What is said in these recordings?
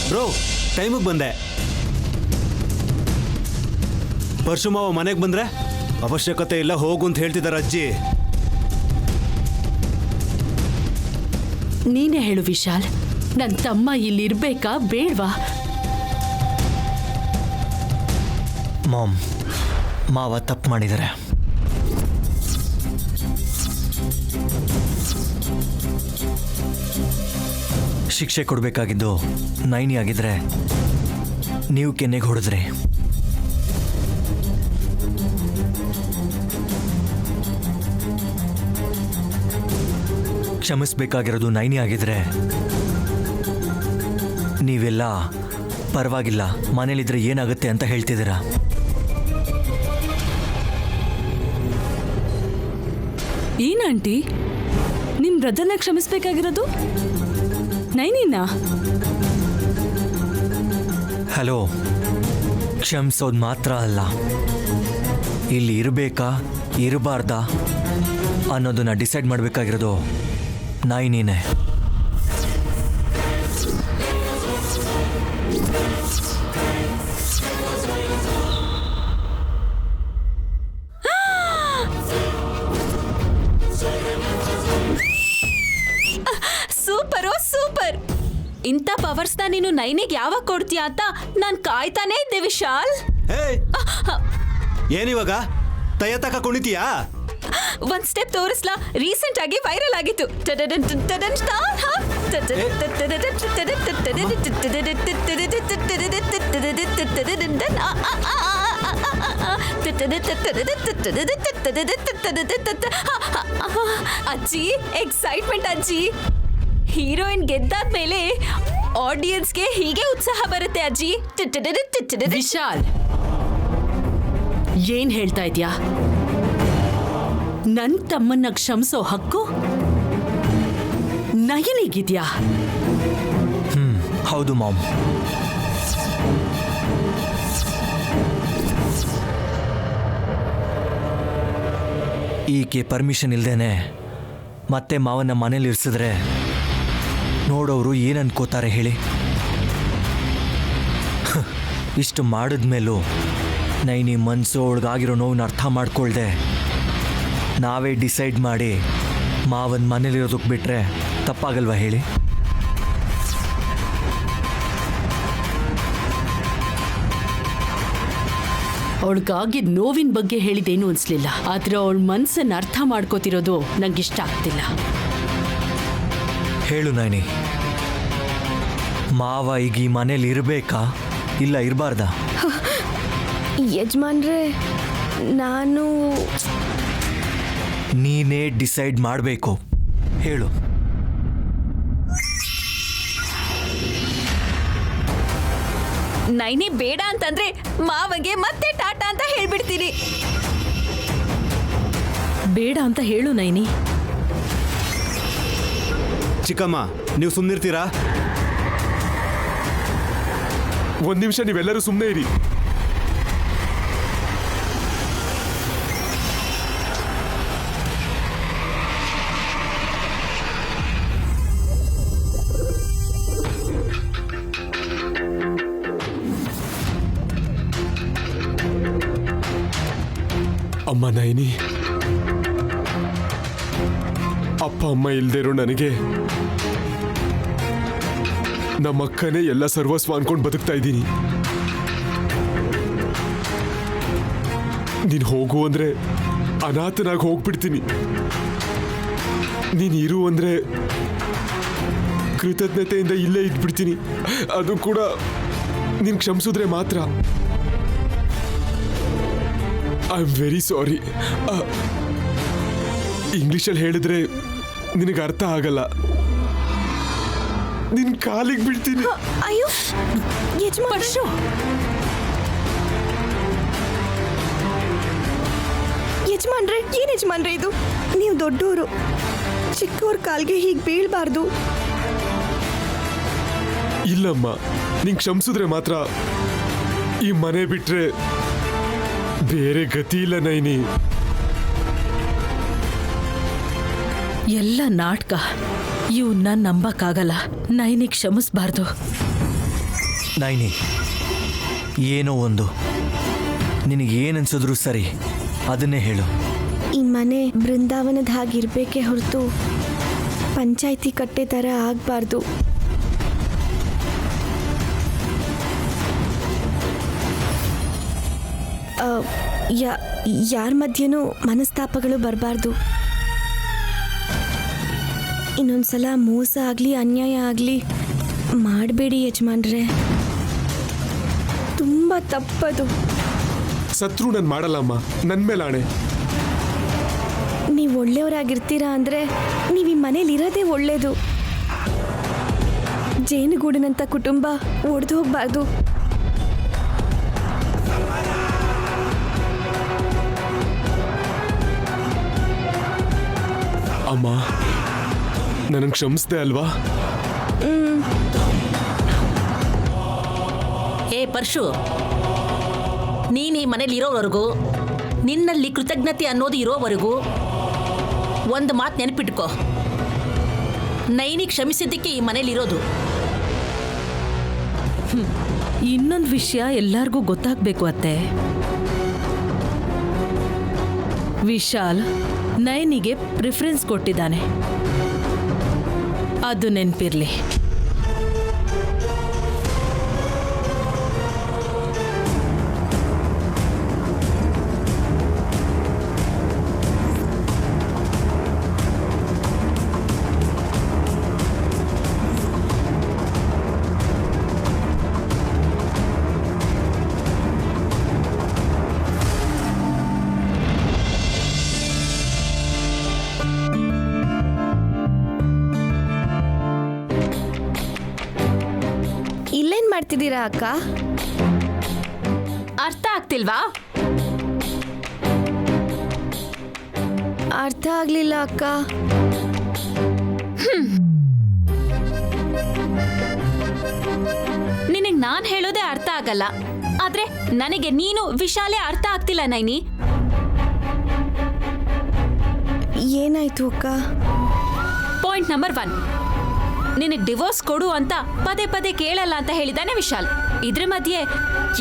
Bro ಟೈಮಿಗೆ ಬಂದೆ. ಪರಶುಮಾವ ಮನೆಗೆ ಬಂದ್ರೆ ಅವಶ್ಯಕತೆ ಇಲ್ಲ ಹೋಗು ಅಂತ ಹೇಳ್ತಿದ್ದಾರೆ ಅಜ್ಜಿ. ನೀನೇ ಹೇಳು ವಿಶಾಲ್, ನನ್ನ ತಮ್ಮ ಇಲ್ಲಿರ್ಬೇಕಾ ಬೇಡ್ವಾ? ಮಾಮ್, ಮಾವ ತಪ್ಪು ಮಾಡಿದ್ದಾರೆ. ಶಿಕ್ಷೆ ಕೊಡಬೇಕಾಗಿದ್ದು ನೈನಿ ಆಗಿದ್ರೆ ನೀವು ಕೆನ್ನೆಗೆ ಹೊಡೆದ್ರಿ. ಕ್ಷಮಿಸ್ಬೇಕಾಗಿರೋದು ನೈನಿ ಆಗಿದ್ರೆ ನೀವೆಲ್ಲ ಪರವಾಗಿಲ್ಲ, ಮನೇಲಿದ್ರೆ ಏನಾಗುತ್ತೆ ಅಂತ ಹೇಳ್ತಿದ್ದೀರಾ. ಏನಂಟಿ, ನಿಮ್ ಬ್ರದರ್ನ ಕ್ಷಮಿಸ್ಬೇಕಾಗಿರೋದು ನೈನಿನಾ? ಹಲೋ, ಕ್ಷಮಿಸೋದು ಮಾತ್ರ ಅಲ್ಲ, ಇಲ್ಲಿ ಇರಬೇಕಾ ಇರಬಾರ್ದಾ ಅನ್ನೋದನ್ನ ಡಿಸೈಡ್ ಮಾಡಬೇಕಾಗಿರೋದು ನೈನಿನೇ. ಸೂಪರೋ ಸೂಪರ್. ಇಂಥ ಪವರ್ಸ್ನ ನೀನು ನೈನಿಗೆ ಯಾವಾಗ ಕೊಡ್ತೀಯ ಅಂತ ನಾನು ಕಾಯ್ತಾನೇ ಇದ್ದೆ ವಿಶಾಲ್. ಏನಿವಾಗ ತಯ ತಕ ಕುಣಿತೀಯಾ? ಒಂದ್ ಸ್ಟೆಪ್ ತೋರಿಸ್ಲಾ? ರೀಸೆಂಟ್ ಆಗಿ ವೈರಲ್ ಆಗಿತ್ತು. ಅಜ್ಜಿ, ಎಕ್ಸೈಟ್ಮೆಂಟ್ ಅಜ್ಜಿ. ಹೀರೋಯಿನ್ ಗೆದ್ದಾದ್ಮೇಲೆ ಆಡಿಯನ್ಸ್ಗೆ ಹೀಗೆ ಉತ್ಸಾಹ ಬರುತ್ತೆ ಅಜ್ಜಿ. ವಿಶಾಲ್, ಏನ್ ಹೇಳ್ತಾ ಇದ್ಯಾ? ನನ್ ತಮ್ಮನ್ನ ಕ್ಷಮಿಸೋ ಹಕ್ಕು ನಯನಿಗಿದ್ಯಾ? ಹೌದು ಮಾಮ್. ಈಕೆ ಪರ್ಮಿಷನ್ ಇಲ್ದೇನೆ ಮತ್ತೆ ಮಾವನ ಮನೇಲಿ ಇರಿಸಿದ್ರೆ ನೋಡೋರು ಏನು ಅನ್ಕೋತಾರೆ ಹೇಳಿ? ಇಷ್ಟು ಮಾಡಿದ್ಮೇಲೂ ನೈನಿ ಮನಸ್ಸು ಒಳಗಾಗಿರೋ ನೋವನ್ನ ಅರ್ಥ ಮಾಡ್ಕೊಳ್ದೆ ನಾವೇ ಡಿಸೈಡ್ ಮಾಡಿ ಮಾವನ ಮನೇಲಿರೋದಕ್ಕೆ ಬಿಟ್ರೆ ತಪ್ಪಾಗಲ್ವಾ ಹೇಳಿ? ಅವಳಿಗಾಗಿದ್ದ ನೋವಿನ ಬಗ್ಗೆ ಹೇಳಿದೇನು ಅನ್ಸ್ಲಿಲ್ಲ, ಆದ್ರೆ ಅವಳ ಮನ್ಸನ್ನ ಅರ್ಥ ಮಾಡ್ಕೋತಿರೋದು ನಂಗಿಷ್ಟ ಆಗ್ತಿಲ್ಲ. ಹೇಳು ನೈನಿ, ಮಾವ ಈಗ ಈ ಮನೇಲಿ ಇರಬೇಕಾ ಇಲ್ಲ ಇರಬಾರ್ದಾ? ಯಜಮಾನ್ರೆ, ನಾನು ನೀನೇ ಡಿಸೈಡ್ ಮಾಡಬೇಕು. ಹೇಳು. ನೈನಿ ಬೇಡ ಅಂತಂದ್ರೆ ಮಾವಗೆ ಮತ್ತೆ ಟಾಟಾ ಅಂತ ಹೇಳ್ಬಿಡ್ತೀನಿ. ಬೇಡ ಅಂತ ಹೇಳು ನೈನಿ. ಚಿಕ್ಕಮ್ಮ, ನೀವು ಸುಮ್ಮನಿರ್ತೀರಾ? ಒಂದ್ ನಿಮಿಷ ನೀವೆಲ್ಲರೂ ಸುಮ್ಮನೆ ಇರಿ. ಅಮ್ಮ ನೈನಿ, ಅಪ್ಪ ಅಮ್ಮ ಇಲ್ದೇ ಇರೋ ನನಗೆ ನಮ್ಮ ಅಕ್ಕನೇ ಎಲ್ಲ ಸರ್ವಸ್ವ ಅನ್ಕೊಂಡು ಬದುಕ್ತಾ ಇದ್ದೀನಿ. ನೀನ್ ಹೋಗು ಅಂದ್ರೆ ಅನಾಥನಾಗಿ ಹೋಗ್ಬಿಡ್ತೀನಿ. ನೀನ್ ಇರು ಅಂದ್ರೆ ಕೃತಜ್ಞತೆಯಿಂದ ಇಲ್ಲೇ ಇದ್ಬಿಡ್ತೀನಿ. ಅದು ಕೂಡ ನೀನ್ ಕ್ಷಮಿಸಿದ್ರೆ ಮಾತ್ರ. I am very sorry. ಇಂಗ್ಲಿಷಲ್ಲಿ ಹೇಳಿದ್ರೆ ನಿನಗೆ ಅರ್ಥ ಆಗಲ್ಲ. ನಿನ್ ಕಾಲಿಗೆ ಬಿಡ್ತೀನಿ. ಅಯ್ಯೋ ಯಜಮಾನ್ರೆ, ಯಜಮಾನ್ರೆ, ಏನ್ ಯಜಮಾನ್ರೆ ಇದು? ನೀವು ದೊಡ್ಡವರು, ಚಿಕ್ಕವ್ರ ಕಾಲ್ಗೆ ಹೀಗೆ ಬೀಳ್ಬಾರ್ದು. ಇಲ್ಲಮ್ಮ, ನಿಂಗೆ ಕ್ಷಮಿಸಿದ್ರೆ ಮಾತ್ರ. ಈ ಮನೆ ಬಿಟ್ರೆ ಬೇರೆ ಗತಿ ಇಲ್ಲ ನೈನಿ. ಎಲ್ಲ ನಾಟಕ. ಇವನ್ನ ನಂಬಕ್ಕಾಗಲ್ಲ. ನೈನಿಗೆ ಕ್ಷಮಿಸ್ಬಾರ್ದು. ನೈನಿ, ಏನೋ ಒಂದು ನಿನಗೆ ಏನನ್ಸಿದ್ರು ಸರಿ, ಅದನ್ನೇ ಹೇಳು. ಈ ಮನೆ ಬೃಂದಾವನದ ಹಾಗಿರ್ಬೇಕೇ ಹೊರತು ಪಂಚಾಯಿತಿ ಕಟ್ಟೆ ಥರ ಆಗಬಾರ್ದು. ಯಾರ ಮಧ್ಯೆನೂ ಮನಸ್ತಾಪಗಳು ಬರಬಾರ್ದು. ಇನ್ನೊಂದ್ಸಲ ಮೋಸ ಆಗಲಿ ಅನ್ಯಾಯ ಆಗಲಿ ಮಾಡಬೇಡಿ ಯಜಮಾನ್ರೆ, ತುಂಬ ತಪ್ಪದು. ಸತ್ರು ನಾನು ಮಾಡಲ್ಲಮ್ಮ, ನನ್ನ ಮೇಲೆ ಆಣೆ. ನೀವು ಒಳ್ಳೆಯವರಾಗಿರ್ತೀರಾ ಅಂದರೆ ನೀವು ಈ ಮನೇಲಿ ಇರೋದೇ ಒಳ್ಳೇದು. ಜೇನುಗೂಡಿನಂಥ ಕುಟುಂಬ ಒಡೆದು ಹೋಗ್ಬಾರ್ದು. ಅಮ್ಮ, ನನಗೆ ಕ್ಷಮಿಸ್ದೆ ಅಲ್ವಾ? ಏ ಪರ್ಶು, ನೀನು ಈ ಮನೇಲಿ ಇರೋವರೆಗೂ, ನಿನ್ನಲ್ಲಿ ಕೃತಜ್ಞತೆ ಅನ್ನೋದು ಇರೋವರೆಗೂ ಒಂದು ಮಾತು ನೆನಪಿಟ್ಕೋ, ನೈನಿ ಕ್ಷಮಿಸಿದ್ದಕ್ಕೆ ಈ ಮನೇಲಿ ಇರೋದು. ಇನ್ನೊಂದು ವಿಷಯ ಎಲ್ಲಾರ್ಗೂ ಗೊತ್ತಾಗ್ಬೇಕು ಅತ್ತೆ. ವಿಶಾಲ್ ನೈನಿಗೆ ಪ್ರಿಫರೆನ್ಸ್ ಕೊಟ್ಟಿದ್ದಾನೆ, ಅದು ನೆನ್ಪಿರ್ಲಿ. ಇಲ್ಲೇನ್ ಮಾಡ್ತಿದ್ದೀರಾ ಅಕ್ಕ? ಅರ್ಥ ಆಗ್ತಿಲ್ವಾ? ಅರ್ಥ ಆಗ್ಲಿಲ್ಲ ಅಕ್ಕ. ನಿನಗ್ ನಾನ್ ಹೇಳೋದೇ ಅರ್ಥ ಆಗಲ್ಲ, ಆದ್ರೆ ನನಗೆ ನೀನು ವಿಶಾಲೇ ಅರ್ಥ ಆಗ್ತಿಲ್ಲ ನೈನಿ. ಏನಾಯ್ತು ಅಕ್ಕ? ಪಾಯಿಂಟ್ ನಂಬರ್ 1, ನಿನಗೆ ಡಿವೋರ್ಸ್ ಕೊಡು ಅಂತ ಪದೇ ಪದೇ ಕೇಳಲ್ಲ ಅಂತ ಹೇಳಿದಾನೆ ವಿಶಾಲ್. ಇದ್ರ ಮಧ್ಯೆ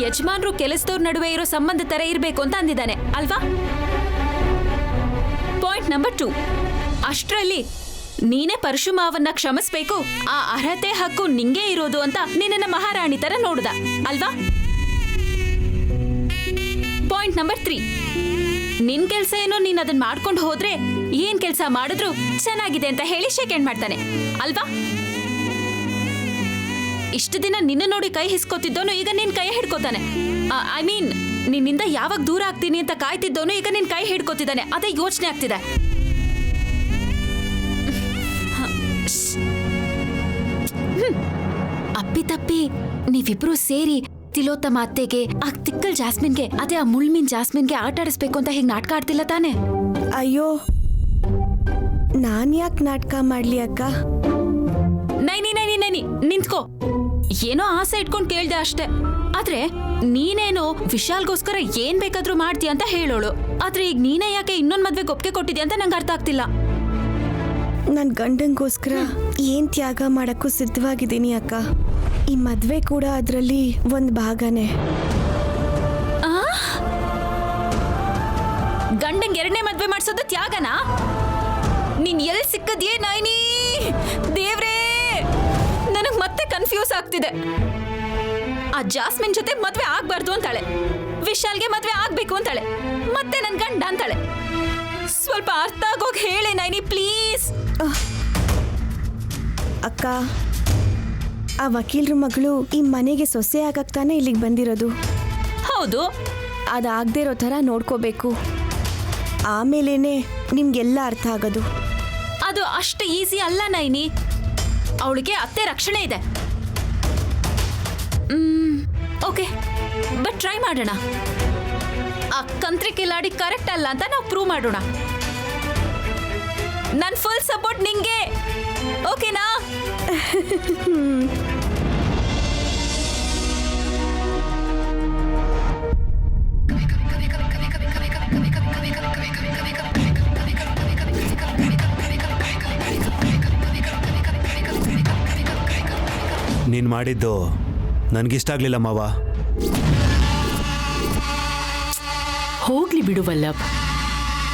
ಯಜಮಾನ್ರು ಕೆಲಸದವ್ರ ನಡುವೆ ಇರೋ ಸಂಬಂಧ ತರ ಇರಬೇಕು ಅಂತ ಅಂದಿದ್ದಾನೆ ಅಲ್ವಾ? ಪಾಯಿಂಟ್ ನಂಬರ್ 2, ಅಷ್ಟರಲ್ಲಿ ನೀನೇ ಪರಶುಮಾವನ್ನ ಕ್ಷಮಿಸ್ಬೇಕು, ಆ ಅರ್ಹತೆ ಹಕ್ಕು ನಿಂಗೆ ಇರೋದು ಅಂತ ನಿನ್ನ ಮಹಾರಾಣಿ ತರ ನೋಡ್ದ ಅಲ್ವಾ? ಪಾಯಿಂಟ್ ನಂಬರ್ 3, ನಿನ್ ಕೆಲ್ಸ ಏನೋ ನೀನ್ ಅದನ್ನ ಮಾಡ್ಕೊಂಡು ಹೋದ್ರೆ ಏನ್ ಕೆಲ್ಸ ಮಾಡಿದ್ರು ಚೆನ್ನಾಗಿದೆ ಅಂತ ಹೇಳಿ ಶೇಕ್ ಹ್ಯಾಂಡ್ ಮಾಡ್ತಾನೆ ಅಲ್ವಾ? ಇಷ್ಟು ದಿನ ನಿನ್ನ ನೋಡಿ ಕೈ ಹಿಸ್ಕೋತಿದ್ದೋನು ಈಗ ನಿನ್ ಕೈ ಹಿಡ್ಕೋತಾನೆ. ಐ ಮೀನ್, ನಿನ್ನಿಂದ ಯಾವಾಗ ದೂರ ಆಗ್ತೀನಿ ಅಂತ ಕಾಯ್ತಿದ್ದೋನು ಈಗ ನಿನ್ ಕೈ ಹಿಡ್ಕೋತಿದ್ದಾನೆ. ಅದೇ ಯೋಚನೆ ಆಗ್ತಿದೆ. ಅಪ್ಪಿತಪ್ಪಿ ನೀವಿಬ್ರು ಸೇರಿ ತಿಲೋತ್ತಮ ಅತ್ತೆಗೆ, ಆ ತಿಕ್ಕಲ್ ಜಾಸ್ಮಿನ್ಗೆ, ಅದೇ ಆ ಮುಳ್ಮೀನ್ ಜಾಸ್ಮಿನ್ಗೆ ಆಟ ಆಡಿಸ್ಬೇಕು ಅಂತ ಹೀಗೆ ನಾಟಕ ಆಡ್ತಿಲ್ಲ ತಾನೆ? ಅಯ್ಯೋ, ನಾನ್ ಯಾಕೆ ನಾಟಕ ಮಾಡ್ಲಿ ಅಕ್ಕ? ನೈನಿ ನೈನಿ ನೈನಿ ನಿಂತ್ಕೋ. ಏನೋ ಆಸೆ ಇಟ್ಕೊಂಡು ಕೇಳ್ದೆ ಅಷ್ಟೇ. ಆದ್ರೆ ನೀನೇನೋ ವಿಶಾಲ್ಗೋಸ್ಕರ ಏನ್ ಬೇಕಾದ್ರೂ ಮಾಡ್ತೀಯ ಅಂತ ಹೇಳೋಳು. ಆದ್ರೆ ಈಗ ನೀನೇ ಯಾಕೆ ಇನ್ನೊಂದ್ ಮದ್ವೆಗೆ ಒಪ್ಪಿಗೆ ಕೊಟ್ಟಿದ್ಯಾ ಅಂತ ನಂಗೆ ಅರ್ಥ ಆಗ್ತಿಲ್ಲ. ನನ್ ಗಂಡಂಗೋಸ್ಕರ ಏನ್ ತ್ಯಾಗ ಮಾಡಕ್ಕೂ ಸಿದ್ಧವಾಗಿದ್ದೀನಿ ಅಕ್ಕ. ಈ ಮದ್ವೆ ಕೂಡ ಅದರಲ್ಲಿ ಒಂದು ಭಾಗನೇ. ಗಂಡಂಗೆ ಎರಡನೇ ಮದ್ವೆ ಮಾಡ್ಸೋದು ತ್ಯಾಗನಾ? ನೀನ್ ಎಲ್ಲಿ ಸಿಕ್ಕದ್ಯೇ ನೈನಿ? ದೇವ್ರೇ, ನನಗ್ ಮತ್ತೆ ಕನ್ಫ್ಯೂಸ್ ಆಗ್ತಿದೆ. ಆ ಜಾಸ್ಮಿನ್ ಜೊತೆ ಮದ್ವೆ ಆಗ್ಬಾರ್ದು ಅಂತಾಳೆ, ವಿಶಾಲ್ಗೆ ಮದ್ವೆ ಆಗ್ಬೇಕು ಅಂತಾಳೆ, ಮತ್ತೆ ನನ್ ಗಂಡ ಅಂತಾಳೆ. ಸ್ವಲ್ಪ ಅರ್ಥ ಆಗೋಗಿ ಹೇಳಿ ನೈನಿ ಪ್ಲೀಸ್. ಅಕ್ಕ, ಆ ವಕೀಲ್ರ ಮಗಳು ಈ ಮನೆಗೆ ಸೊಸೆ ಆಗಕ್ ತಾನೇ ಇಲ್ಲಿಗೆ ಬಂದಿರೋದು. ಹೌದು, ಅದಾಗದೇ ಇರೋ ಥರ ನೋಡ್ಕೋಬೇಕು. ಆಮೇಲೇನೆ ನಿಮ್ಗೆಲ್ಲ ಅರ್ಥ ಆಗೋದು. ಅದು ಅಷ್ಟು ಈಸಿ ಅಲ್ಲ ನೈನಿ. ಅವಳಿಗೆ ಅತ್ತೆ ರಕ್ಷಣೆ ಇದೆ. ಓಕೆ, ಬಟ್ ಟ್ರೈ ಮಾಡೋಣ. ಆ ಕಂತ್ರಿ ಕಿಲಾಡಿ ಕರೆಕ್ಟ್ ಅಲ್ಲ ಅಂತ ನಾವು ಪ್ರೂವ್ ಮಾಡೋಣ. ನನ್ನ ಫುಲ್ ಸಪೋರ್ಟ್ ನಿಂಗೆ, ಓಕೆನಾ? ಮಾಡಿದ್ದು ನನಗಿಷ್ಟ ಆಗಲಿಲ್ಲ ಮಾವ. ಹೋಗ್ಲಿ ಬಿಡು ವಲ್ಲಭ್,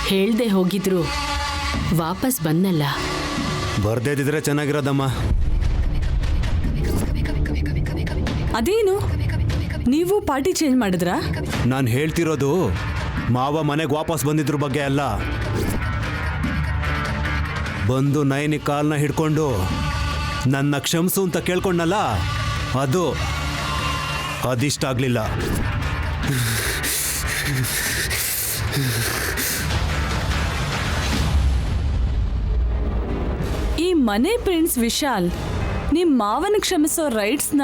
ಹೇಳ್ದೆ ಹೋಗಿದ್ರು ವಾಪಸ್ ಬಂದಲ್ಲ. ಬರ್ದೇದಿದ್ರೆ ಚೆನ್ನಾಗಿರೋದಮ್ಮ. ಅದೇನು ನೀವು ಪಾರ್ಟಿ ಚೇಂಜ್ ಮಾಡಿದ್ರಾ? ನಾನು ಹೇಳ್ತಿರೋದು ಮಾವ ಮನೆಗೆ ವಾಪಸ್ ಬಂದಿದ್ರ ಬಗ್ಗೆ ಅಲ್ಲ. ಬಂದು ನೈನಿ ಕಾಲ್ನ ಹಿಡ್ಕೊಂಡು ನನ್ನ ಕ್ಷಮಿಸು ಅಂತ ಕೇಳ್ಕೊಂಡಲ್ಲ, ಅದಿಷ್ಟ ಆಗಲಿಲ್ಲ. ಈ ಮನೆ ಪ್ರಿನ್ಸ್ ವಿಶಾಲ್ ನಿಮ್ಮ ಮಾವನ ಕ್ಷಮಿಸೋ ರೈಟ್ಸ್ನ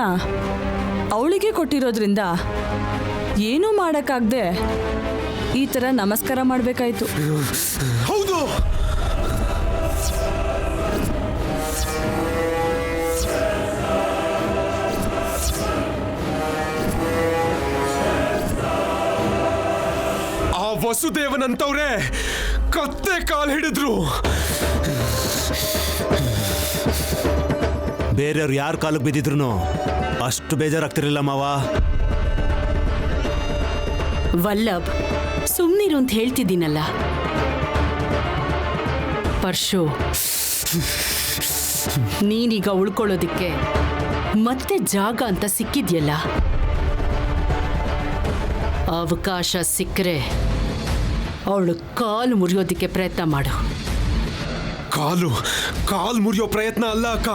ಅವಳಿಗೆ ಕೊಟ್ಟಿರೋದ್ರಿಂದ ಏನೂ ಮಾಡೋಕ್ಕಾಗದೆ ಈ ಥರ ನಮಸ್ಕಾರ ಮಾಡಬೇಕಾಯ್ತು. ಹೌದು, ಆ ವಸುದೇವನಂತವ್ರೆ ಕತ್ತೆ ಕಾಲ್ ಹಿಡಿದ್ರು. ಬೇರೆಯವ್ರು ಯಾರ ಕಾಲಕ್ಕೆ ಬಿದ್ದಿದ್ರು ಅಷ್ಟು ಬೇಜಾರಾಗ್ತಿರಲಿಲ್ಲ ಮಾವ. ವಲ್ಲಭ್, ಸುಮ್ಮನಿರು ಅಂತ ಹೇಳ್ತಿದ್ದೀನಲ್ಲ. ಪರ್ಶು, ನೀನೀಗ ಉಳ್ಕೊಳ್ಳೋದಿಕ್ಕೆ ಮತ್ತೆ ಜಾಗ ಅಂತ ಸಿಕ್ಕಿದ್ಯಲ್ಲ, ಅವಕಾಶ ಸಿಕ್ಕರೆ ಅವಳು ಕಾಲು ಮುರಿಯೋದಿಕ್ಕೆ ಪ್ರಯತ್ನ ಮಾಡು. ಕಾಲು ಮುರಿಯೋ ಪ್ರಯತ್ನ ಅಲ್ಲ ಅಕ್ಕ,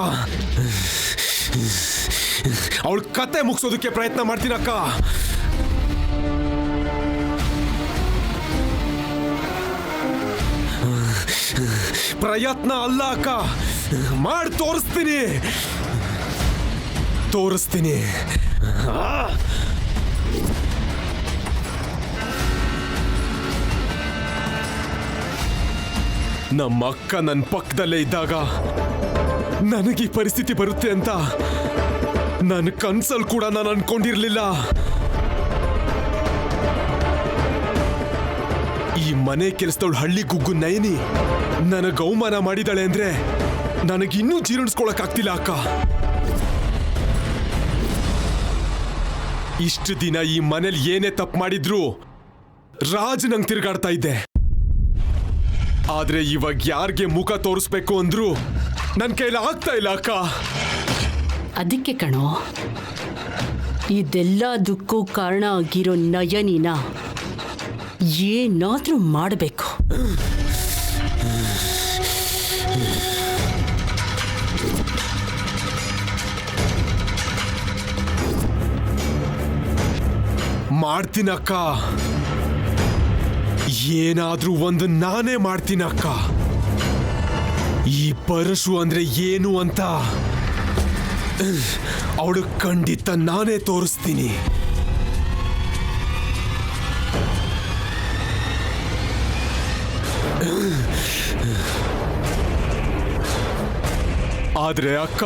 ಅವಳ ಕತೆ ಮುಗಿಸೋದಕ್ಕೆ ಪ್ರಯತ್ನ ಮಾಡ್ತೀನಕ್ಕ. ಪ್ರಯತ್ನ ಅಲ್ಲ ಅಕ್ಕ, ಮಾಡಿ ತೋರಿಸ್ತೀನಿ. ನಮ್ಮ ಅಕ್ಕ ನನ್ನ ಪಕ್ಕದಲ್ಲೇ ಇದ್ದಾಗ ನನಗೆ ಪರಿಸ್ಥಿತಿ ಬರುತ್ತೆ ಅಂತ ನನ್ನ ಕನ್ಸಲ್ಲಿ ಕೂಡ ನಾನು ಅನ್ಕೊಂಡಿರ್ಲಿಲ್ಲ. ಈ ಮನೆ ಕೆಲಸದವಳು ಹಳ್ಳಿ ಗುಗ್ಗು ನೈನಿ ನನಗೆ ಅವಮಾನ ಮಾಡಿದಾಳೆ ಅಂದ್ರೆ ನನಗಿನ್ನೂ ಜೀರ್ಣಿಸ್ಕೊಳಕ್ಕಾಗ್ತಿಲ್ಲ ಅಕ್ಕ. ಇಷ್ಟು ದಿನ ಈ ಮನೇಲಿ ಏನೇ ತಪ್ಪು ಮಾಡಿದ್ರು ರಾಜ್ ನಂಗೆ ತಿರುಗಾಡ್ತಾ ಇದ್ದೆ. ಆದ್ರೆ ಇವಾಗ ಯಾರಿಗೆ ಮುಖ ತೋರಿಸ್ಬೇಕು ಅಂದ್ರು ನನ್ನ ಕೈಲಿ ಆಗ್ತಾ ಇಲ್ಲ ಅಕ್ಕ. ಅದಕ್ಕೆ ಕಣೋ, ಇದೆಲ್ಲದಕ್ಕೂ ಕಾರಣ ಆಗಿರೋ ನಯನಿನ ಏನಾದ್ರೂ ಮಾಡಬೇಕು. ಮಾಡ್ತೀನಕ್ಕ, ಏನಾದ್ರೂ ಒಂದು ನಾನೇ ಮಾಡ್ತೀನಕ್ಕ. ಈ ಪರಶು ಅಂದ್ರೆ ಏನು ಅಂತ ಅವಳು ಖಂಡಿತ ನಾನೇ ತೋರಿಸ್ತೀನಿ. ಆದ್ರೆ ಅಕ್ಕ,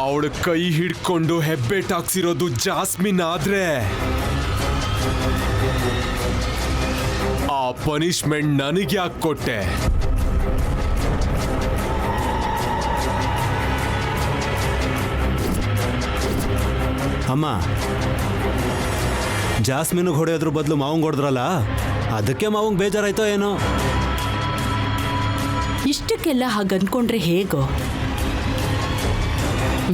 ಅವಳ ಕೈ ಹಿಡ್ಕೊಂಡು ಹೆಬ್ಬೆಟಾಕ್ಸಿರೋದು ಜಾಸ್ಮಿನ್ ಆದ್ರೆ ಆ ಪನಿಷ್ಮೆಂಟ್ ನನಗೆ ಯಾಕೆ ಕೊಟ್ಟೆ? ಅಮ್ಮ, ಜಾಸ್ಮಿನ್ಗೆ ಹೊಡೆಯೋದ್ರ ಬದಲು ಮಾವಂಗೆ ಹೊಡೆದ್ರಲ್ಲ, ಅದಕ್ಕೆ ಮಾವಂಗೆ ಬೇಜಾರಾಯ್ತೋ ಏನೋ. ಇಷ್ಟಕ್ಕೆಲ್ಲ ಹಾಗನ್ಕೊಂಡ್ರೆ ಹೇಗೋ?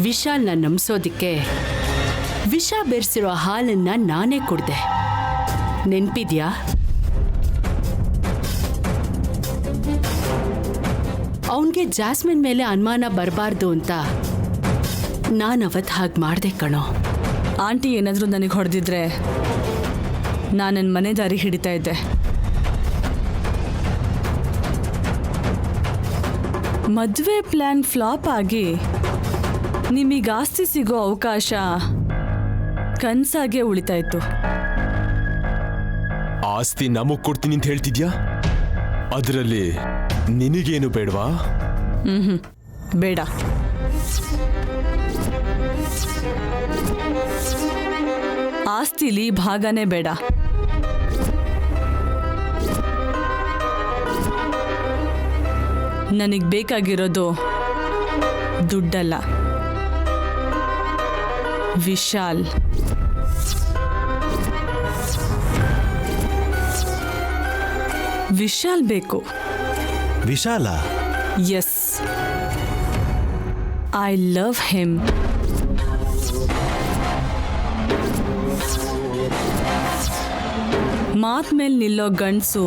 ವಿಶಾಲ್ನ ನಂಬಿಸೋದಿಕ್ಕೆ ವಿಷ ಬೆರೆಸಿರೋ ಹಾಲನ್ನ ನಾನೇ ಕುಡ್ದೆ, ನೆನ್ಪಿದ್ಯಾ? ಅವನಿಗೆ ಜಾಸ್ಮಿನ್ ಮೇಲೆ ಅನುಮಾನ ಬರಬಾರ್ದು ಅಂತ ನಾನವತ್ತು ಹಾಗೆ ಮಾಡಿದೆ ಕಣೋ. ಆಂಟಿ ಏನಾದರೂ ನನಗೆ ಹೊಡೆದಿದ್ರೆ ನಾನು ನನ್ನ ಮನೆ ದಾರಿ ಹಿಡಿತಾ ಇದ್ದೆ. ಮದುವೆ ಪ್ಲ್ಯಾನ್ ಫ್ಲಾಪ್ ಆಗಿ ನಿಮಗೆ ಆಸ್ತಿ ಸಿಗೋ ಅವಕಾಶ ಕನ್ಸಾಗೆ ಉಳಿತಾಯಿತ್ತು. ಆಸ್ತಿ ನಮಗ್ ಕೊಡ್ತೀನಿ ಅಂತ ಹೇಳ್ತಿದ್ಯಾ? ಅದರಲ್ಲಿ ನಿನಗೇನು ಬೇಡವಾ? ಬೇಡ. ಆಸ್ತಿಲಿ ಭಾಗನೇ ಬೇಡ. ನನಗೆ ಬೇಕಾಗಿರೋದು ದುಡ್ಡಲ್ಲ, ವಿಶಾಲ್. ವಿಶಾಲ್ ಬೇಕು. ವಿಶಾಲ? Yes, I love him. ಮಾತ್ ಮೇಲೆ ನಿಲ್ಲೋ ಗಂಡಸು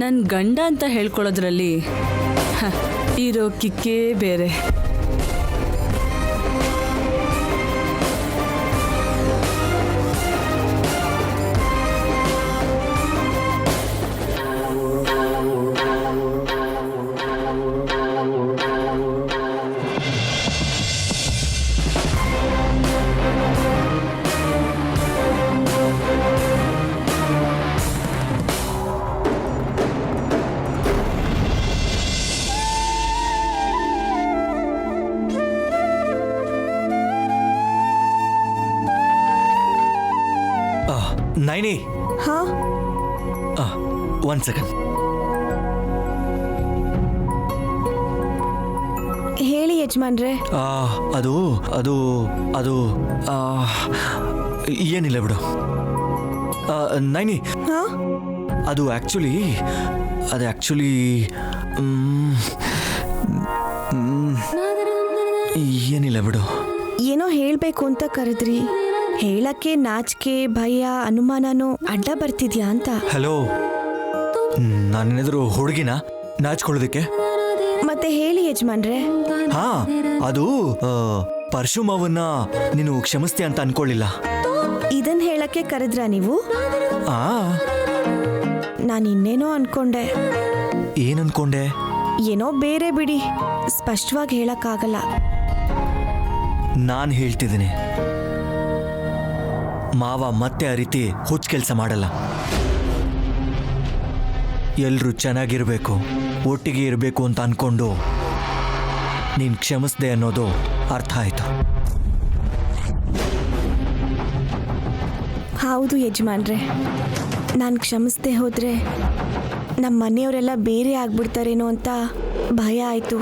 ನನ್ನ ಗಂಡ ಅಂತ ಹೇಳ್ಕೊಳ್ಳೋದ್ರಲ್ಲಿ ಇರೋ ಕಿಕ್ಕೇ ಬೇರೆ. ನೈನಿ, ಹಾ, 1 ಸೆಕೆಂಡ್. ಹೇಳಿ ಯಜಮಾನ್ರೆ. ಅದು ಅದು ಅದು ಏನಿಲ್ಲ ಬಿಡು. ನೈನಿ, ಹಾ, ಅದು ಆ್ಯಕ್ಚುಲಿ ಏನಿಲ್ಲ ಬಿಡು. ಏನೋ ಹೇಳ್ಬೇಕು ಅಂತ ಕರೆದ್ರಿ. ಹೇಳಕ್ಕೆ ನಾಚಿಕೆ, ಭಯ, ಅನುಮಾನನೂ ಅಡ್ಡ ಬರ್ತಿದ್ಯಾ ಅಂತ. ಹಲೋ, ನಾನೇನಾದ್ರು ಹುಡುಗಿನ ನಾಚ್ಕೊಳ್ಳೋದಕ್ಕೆ? ಮತ್ತೆ ಹೇಳಿ ಯಜಮಾನ್ರೆ. ಹಾ, ಅದು ಪರಶುಮಾವನ್ನ ನೀನು ಕ್ಷಮಿಸ್ತೀಯ ಅಂತ ಅನ್ಕೊಳ್ಳಿಲ್ಲ. ಇದನ್ ಹೇಳಕ್ಕೆ ಕರೆದ್ರಾ ನೀವು? ಆ, ನಾನು ಇನ್ನೇನೋ ಅನ್ಕೊಂಡೆ. ಏನ್ ಅನ್ಕೊಂಡೆ? ಏನೋ ಬೇರೆ ಬಿಡಿ, ಸ್ಪಷ್ಟವಾಗಿ ಹೇಳಕ್ಕಾಗಲ್ಲ. ನಾನು ಹೇಳ್ತಿದ್ದೀನಿ, ಮಾವ ಮತ್ತೆ ಆ ರೀತಿ ಹುಚ್ಚ ಕೆಲಸ ಮಾಡಲ್ಲ. ಎಲ್ರೂ ಚೆನ್ನಾಗಿರ್ಬೇಕು, ಒಟ್ಟಿಗೆ ಇರಬೇಕು ಅಂತ ಅನ್ಕೊಂಡು ನೀನು ಕ್ಷಮಿಸ್ದೆ ಅನ್ನೋದು ಅರ್ಥ ಆಯ್ತು. ಹೌದು ಯಜಮಾನ್ರೆ, ನಾನು ಕ್ಷಮಿಸ್ದೆ ಹೋದ್ರೆ ನಮ್ಮ ಮನೆಯವರೆಲ್ಲ ಬೇರೆ ಆಗ್ಬಿಡ್ತಾರೇನೋ ಅಂತ ಭಯ ಆಯ್ತು.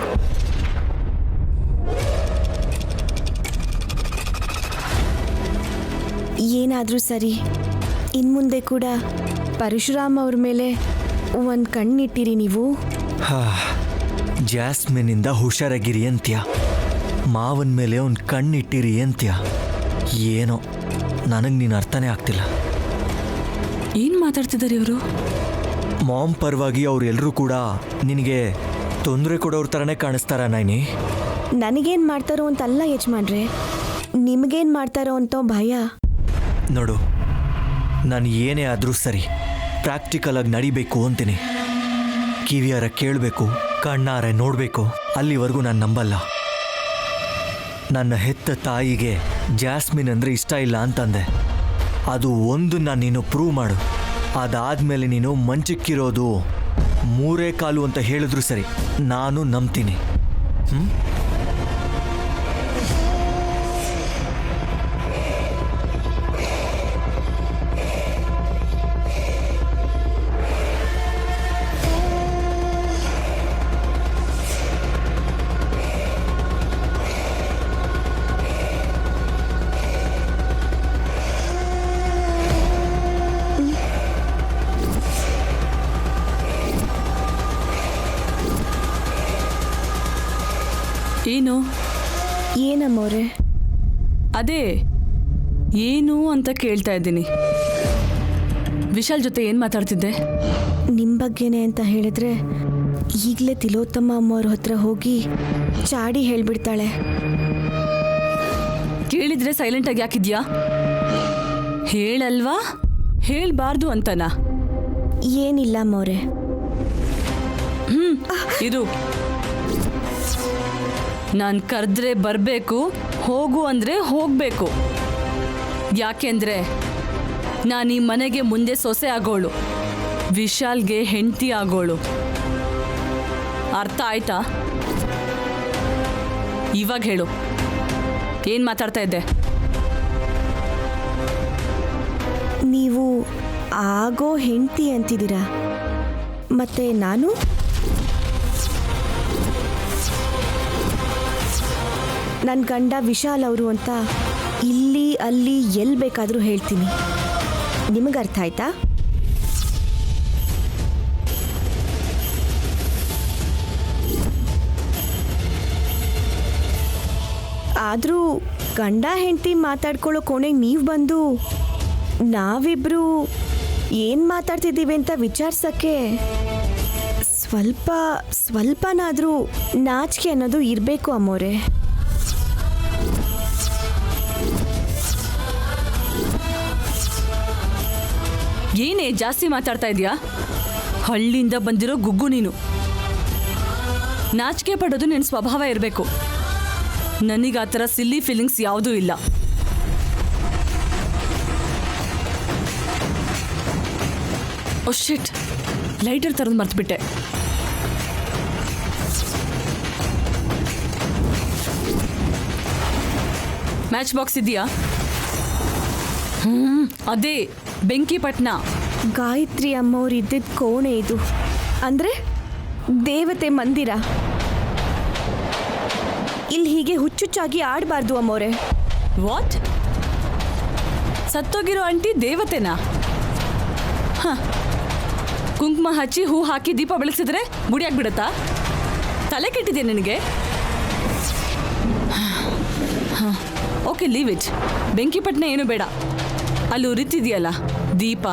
ಏನಾದರೂ ಸರಿ, ಇನ್ಮುಂದೆ ಕೂಡ ಪರಶುರಾಮ್ ಅವ್ರ ಮೇಲೆ ಒಂದು ಕಣ್ಣಿಟ್ಟಿರಿ ನೀವು. ಜಾಸ್ಮಿನಿಂದ ಹುಷಾರಾಗಿರಿ ಅಂತ್ಯ, ಮಾವನ ಮೇಲೆ ಒಂದು ಕಣ್ಣಿಟ್ಟಿರಿ ಅಂತ್ಯ. ಏನೋ ನನಗೆ ನೀನು ಅರ್ಥನೇ ಆಗ್ತಿಲ್ಲ. ಏನು ಮಾತಾಡ್ತಿದ್ದಾರೆ ಇವರು? ಮಾಮ್ ಪರವಾಗಿ ಅವರೆಲ್ಲರೂ ಕೂಡ ನಿನಗೆ ತೊಂದರೆ ಕೊಡೋರ ಥರನೇ ಕಾಣಿಸ್ತಾರ ನೈನಿ? ನನಗೇನು ಮಾಡ್ತಾರೋ ಅಂತಲ್ಲ ಯಜಮಾನ್ರೆ, ನಿಮಗೇನು ಮಾಡ್ತಾರೋ ಅಂತ ಭಯ. ನೋಡು, ನಾನು ಏನೇ ಆದರೂ ಸರಿ ಪ್ರಾಕ್ಟಿಕಲಾಗಿ ನಡಿಬೇಕು ಅಂತೀನಿ. ಕಿವಿಯಾರ ಕೇಳಬೇಕು, ಕಣ್ಣಾರ ನೋಡಬೇಕು, ಅಲ್ಲಿವರೆಗೂ ನಾನು ನಂಬಲ್ಲ. ನನ್ನ ಹೆತ್ತ ತಾಯಿಗೆ ಜಾಸ್ಮಿನ್ ಅಂದರೆ ಇಷ್ಟ ಇಲ್ಲ ಅಂತಂದೆ. ಅದು ಒಂದನ್ನು ನೀನು ಪ್ರೂವ್ ಮಾಡು. ಅದಾದಮೇಲೆ ನೀನು ಮಂಚಕ್ಕಿರೋದು 3 ಕಾಲು ಅಂತ ಹೇಳಿದ್ರು ಸರಿ, ನಾನು ನಂಬ್ತೀನಿ. ಏನು? ಏನಮ್ಮವ್ರೆ? ಅದೇ ಏನು ಅಂತ ಕೇಳ್ತಾ ಇದ್ದೀನಿ. ವಿಶಾಲ್ ಜೊತೆ ಏನು ಮಾತಾಡ್ತಿದ್ದೆ? ನಿಮ್ಮ ಬಗ್ಗೆನೇ ಅಂತ ಹೇಳಿದ್ರೆ ಈಗಲೇ ತಿಲೋತ್ತಮ ಅಮ್ಮವ್ರ ಹತ್ರ ಹೋಗಿ ಚಾಡಿ ಹೇಳ್ಬಿಡ್ತಾಳೆ. ಕೇಳಿದ್ರೆ ಸೈಲೆಂಟಾಗಿ ಯಾಕಿದ್ಯಾ? ಹೇಳಲ್ವಾ? ಹೇಳ್ಬಾರ್ದು ಅಂತನಾ? ಏನಿಲ್ಲ ಅಮ್ಮವ್ರೆ. ಇರು, ನಾನು ಕರೆದ್ರೆ ಬರಬೇಕು, ಹೋಗು ಅಂದರೆ ಹೋಗಬೇಕು. ಯಾಕೆಂದರೆ ನಾನು ಈ ಮನೆಗೆ ಮುಂದೆ ಸೊಸೆ ಆಗೋಳು, ವಿಶಾಲ್ಗೆ ಹೆಂಡತಿ ಆಗೋಳು. ಅರ್ಥ ಆಯ್ತಾ? ಇವಾಗ ಹೇಳು, ಏನು ಮಾತಾಡ್ತಾ ಇದ್ದೆ? ನೀವು ಆಗೋ ಹೆಂಡತಿ ಅಂತಿದ್ದೀರಾ, ಮತ್ತೆ ನಾನು ನನ್ನ ಗಂಡ ವಿಶಾಲ್ ಅವರು ಅಂತ ಇಲ್ಲಿ ಅಲ್ಲಿ ಎಲ್ಲಿ ಬೇಕಾದರೂ ಹೇಳ್ತೀನಿ. ನಿಮಗೆ ಅರ್ಥ ಆಯ್ತಾ? ಆದರೂ ಗಂಡ ಹೆಂಡತಿ ಮಾತಾಡ್ಕೊಳ್ಳೋ ಕೋಣೆಗೆ ನೀವು ಬಂದು ನಾವಿಬ್ರು ಏನು ಮಾತಾಡ್ತಿದ್ದೀವಿ ಅಂತ ವಿಚಾರಿಸೋಕ್ಕೆ ಸ್ವಲ್ಪನಾದರೂ ನಾಚಿಕೆ ಅನ್ನೋದು ಇರಬೇಕು ಅಮ್ಮೋರೆ. ಏನೇ ಜಾಸ್ತಿ ಮಾತಾಡ್ತಾ ಇದೀಯಾ? ಹಳ್ಳಿಯಿಂದ ಬಂದಿರೋ ಗುಗ್ಗು ನೀನು. ನಾಚಿಕೆ ಪಡೋದು ನಿನ್ನ ಸ್ವಭಾವ ಇರಬೇಕು. ನನಗೆ ಆ ಥರ ಸಿಲ್ಲಿ ಫೀಲಿಂಗ್ಸ್ ಯಾವುದೂ ಇಲ್ಲ. ಓ ಶಿಟ್, ಲೈಟರ್ ತರೋದು ಮರ್ತ್ಬಿಟ್ಟೆ. ಮ್ಯಾಚ್ ಬಾಕ್ಸ್ ಇದೆಯಾ? ಅದೇ ಬೆಂಕಿ ಪಟ್ನ. ಗಾಯತ್ರಿ ಅಮ್ಮವ್ರು ಇದ್ದಿದ್ದ ಕೋಣೆ ಇದು. ಅಂದರೆ ದೇವತೆ ಮಂದಿರ. ಇಲ್ಲಿ ಹೀಗೆ ಹುಚ್ಚುಚ್ಚಾಗಿ ಆಡಬಾರ್ದು ಅಮ್ಮೋರೆ. ವಾಟ್? ಸತ್ತೋಗಿರೋ ಆಂಟಿ ದೇವತೆನಾ? ಕುಂಕುಮ ಹಚ್ಚಿ ಹೂ ಹಾಕಿ ದೀಪ ಬೆಳಗಿಸಿದ್ರೆ ಗುಡಿಯಾಗ್ಬಿಡತ್ತಾ? ತಲೆ ಕೆಟ್ಟಿದೆ ನಿನಗೆ? Okay, leave it. ಬೆಂಕಿ ಪಟ್ನ ಏನು ಬೇಡ. ಅಲ್ಲಿ ಉರಿತಿದೆಯಲ್ಲ ದೀಪ,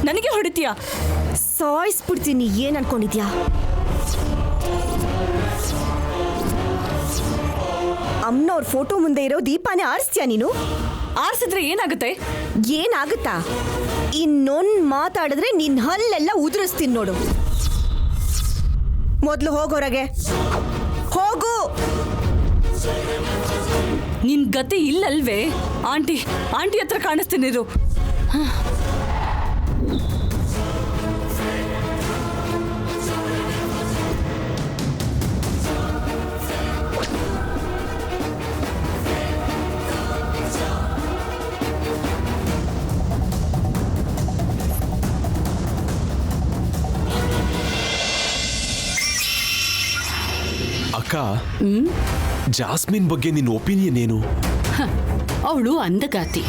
ನನಗೆ ಹೊಡಿತೀಯಾ? ಸಾಯಿಸ್ಬಿಡ್ತೀನಿ. ಏನು ಅನ್ಕೊಂಡಿದ್ಯಾ? ಅಮ್ಮನವ್ರ ಫೋಟೋ ಮುಂದೆ ಇರೋ ದೀಪಾನೇ ಆರಿಸ್ತೀಯಾ ನೀನು? ಆರಿಸಿದ್ರೆ ಏನಾಗುತ್ತೆ? ಏನಾಗುತ್ತಾ? ಇನ್ನೊಂದು ಮಾತಾಡಿದ್ರೆ ನಿನ್ನ ಹಲ್ಲೆಲ್ಲ ಉದುರಿಸ್ತೀನಿ ನೋಡು. ಮೊದಲು ಹೋಗೋರಗೆ ಹೋಗು. ನಿನ್ ಗತಿ ಇಲ್ಲಲ್ವೇ? ಆಂಟಿ ಹತ್ರ ಕಾಣಿಸ್ತೀನಿರು. ಅಕ್ಕ, ಜಾಸ್ಮಿನ್ ಬಗ್ಗೆ ನಿನ್ನ ಒಪಿನಿಯನ್ ಏನು? ಅವಳು ಅಂದಗಾತಿ,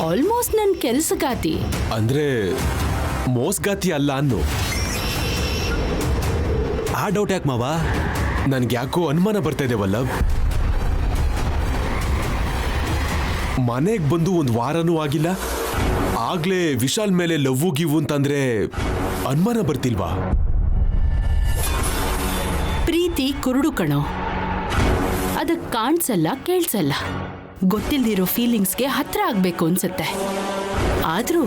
ಆಲ್ಮೋಸ್ಟ್ ನನ್ನ ಕೆಲಸಗಾತಿ. ಅಂದ್ರೆ ಮೋಸ್ಗಾತಿ ಅಲ್ಲ ಅನ್ನು. ಆ ಡೌಟ್ ಯಾಕೆ ಮಾವ? ನನ್ಗೆ ಯಾಕೋ ಅನುಮಾನ ಬರ್ತಾ ಇದೆ ವಲ್ಲಭ್. ಮನೆಗೆ ಬಂದು ಒಂದು ವಾರನೂ ಆಗಿಲ್ಲ, ಆಗ್ಲೇ ವಿಶಾಲ್ ಮೇಲೆ ಲವ್ವು ಗಿವು ಅಂತಂದ್ರೆ ಅನುಮಾನ ಬರ್ತಿಲ್ವಾ? ಪ್ರೀತಿ ಕುರುಡು ಕಣೋ, ಅದಕ್ಕೆ ಕಾಣಿಸಲ್ಲ ಕೇಳಿಸಲ್ಲ. ಗೊತ್ತಿಲ್ದಿರೋ ಫೀಲಿಂಗ್ಸ್ಗೆ ಹತ್ರ ಆಗ್ಬೇಕು ಅನ್ಸುತ್ತೆ. ಆದ್ರೂ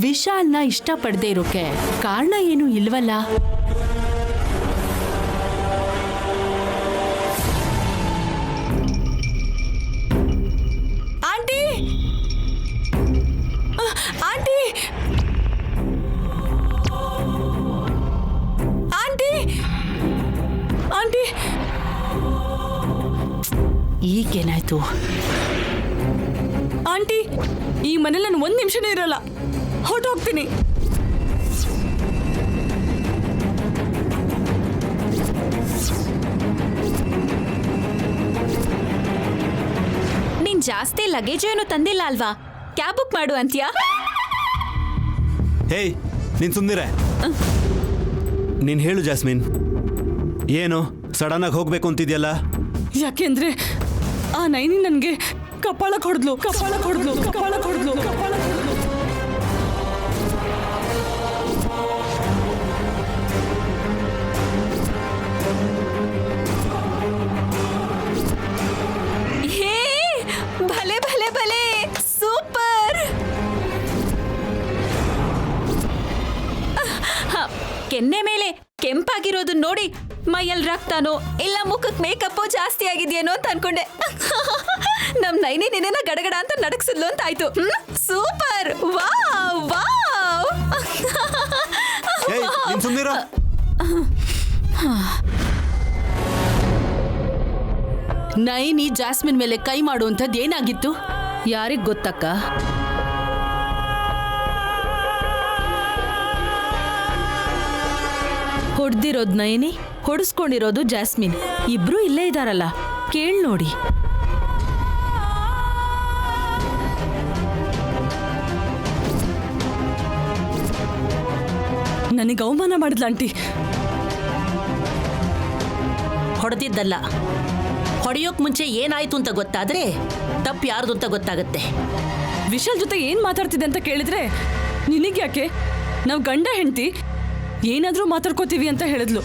ವಿಶಾಲ್ನ ಇಷ್ಟಪಡದೆ ಇರೋಕೆ ಕಾರಣ ಏನೂ ಇಲ್ವಲ್ಲ. ಆಂಟಿ ಆಂಟಿ ಆಂಟಿ ಆಂಟಿ ಈಗೇನಾಯ್ತು? ಆಂಟಿ, ಈ ಮನೇಲಿ ನಾನು 1 ನಿಮಿಷನೂ ಇರಲ್ಲ, ಹೊರಟೋಗ್ತೀನಿ. ನೀನ್ ಜಾಸ್ತಿ ಲಗೇಜ್ ಏನು ತಂದಿಲ್ಲ ಅಲ್ವಾ? ಕ್ಯಾಬ್ ಬುಕ್ ಮಾಡು ಅಂತ್ಯಾ? ಹೇಯ್, ನೀನ್ ಸುಮ್ನಿರೆ. ನೀನ್ ಹೇಳು ಜಾಸ್ಮಿನ್, ಏನು ಸಡನ್ ಆಗಿ ಹೋಗ್ಬೇಕು ಅಂತಿದ್ಯಲ್ಲ? ಯಾಕೆಂದ್ರೆ ಆ ನೈನಿ ನನಗೆ ಕಪಾಳ ಕೊಡ್ದ್ಲು. ಹೇ, ಭಲೆ ಭಲೆ ಭಲೆ, ಸೂಪರ್. ಕೆನ್ನೆ ಮೇಲೆ ಕೆಂಪಾಗಿರೋದು ನೋಡಿ ಮೈಯಲ್ಲಿ ರಕ್ತನೋ ಇಲ್ಲ ಮುಖಕ್ಕೆ ಮೇಕಪ್ಪು ಜಾಸ್ತಿ ಆಗಿದೆಯೇನೋ ಅಂತ ಅನ್ಕೊಂಡೆ. ನಮ್ ನೈನಿ ನಿನ್ನ ಗಡಗಡ ಅಂತ ನಡಕ್ಸಿದ್ಲು ಅಂತ ಆಯ್ತು. Super, wow wow. ಏಯ್ ನೀನ್ ಸುಮ್ನಿರೋ. ನೈನಿ ಜಾಸ್ಮಿನ್ ಮೇಲೆ ಕೈ ಮಾಡುವಂಥದ್ದು ಏನಾಗಿತ್ತು? ಯಾರಿಗ್ ಗೊತ್ತಕ್ಕ? ಹೊಡ್ದಿರೋದು ನಯನಿ, ಹೊಡಿಸ್ಕೊಂಡಿರೋದು ಜಾಸ್ಮಿನ್. ಇಬ್ರು ಇಲ್ಲೇ ಇದಾರಲ್ಲ, ಕೇಳ್ ನೋಡಿ. ನನಗೆ ಅವಮಾನ ಮಾಡಿದ್ಲ ಆಂಟಿ. ಹೊಡೆದಿದ್ದಲ್ಲ, ಹೊಡೆಯೋಕ್ ಮುಂಚೆ ಏನಾಯ್ತು ಅಂತ ಗೊತ್ತಾದ್ರೆ ತಪ್ಪು ಯಾರ್ದು ಅಂತ ಗೊತ್ತಾಗತ್ತೆ. ವಿಶಾಲ್ ಜೊತೆ ಏನ್ ಮಾತಾಡ್ತಿದ್ದೆ ಅಂತ ಕೇಳಿದ್ರೆ ನಿನಗ್ಯಾಕೆ, ನಾವು ಗಂಡ ಹೆಂಡತಿ ಏನಾದ್ರೂ ಮಾತಾಡ್ಕೋತೀವಿ ಅಂತ ಹೇಳಿದ್ಲು.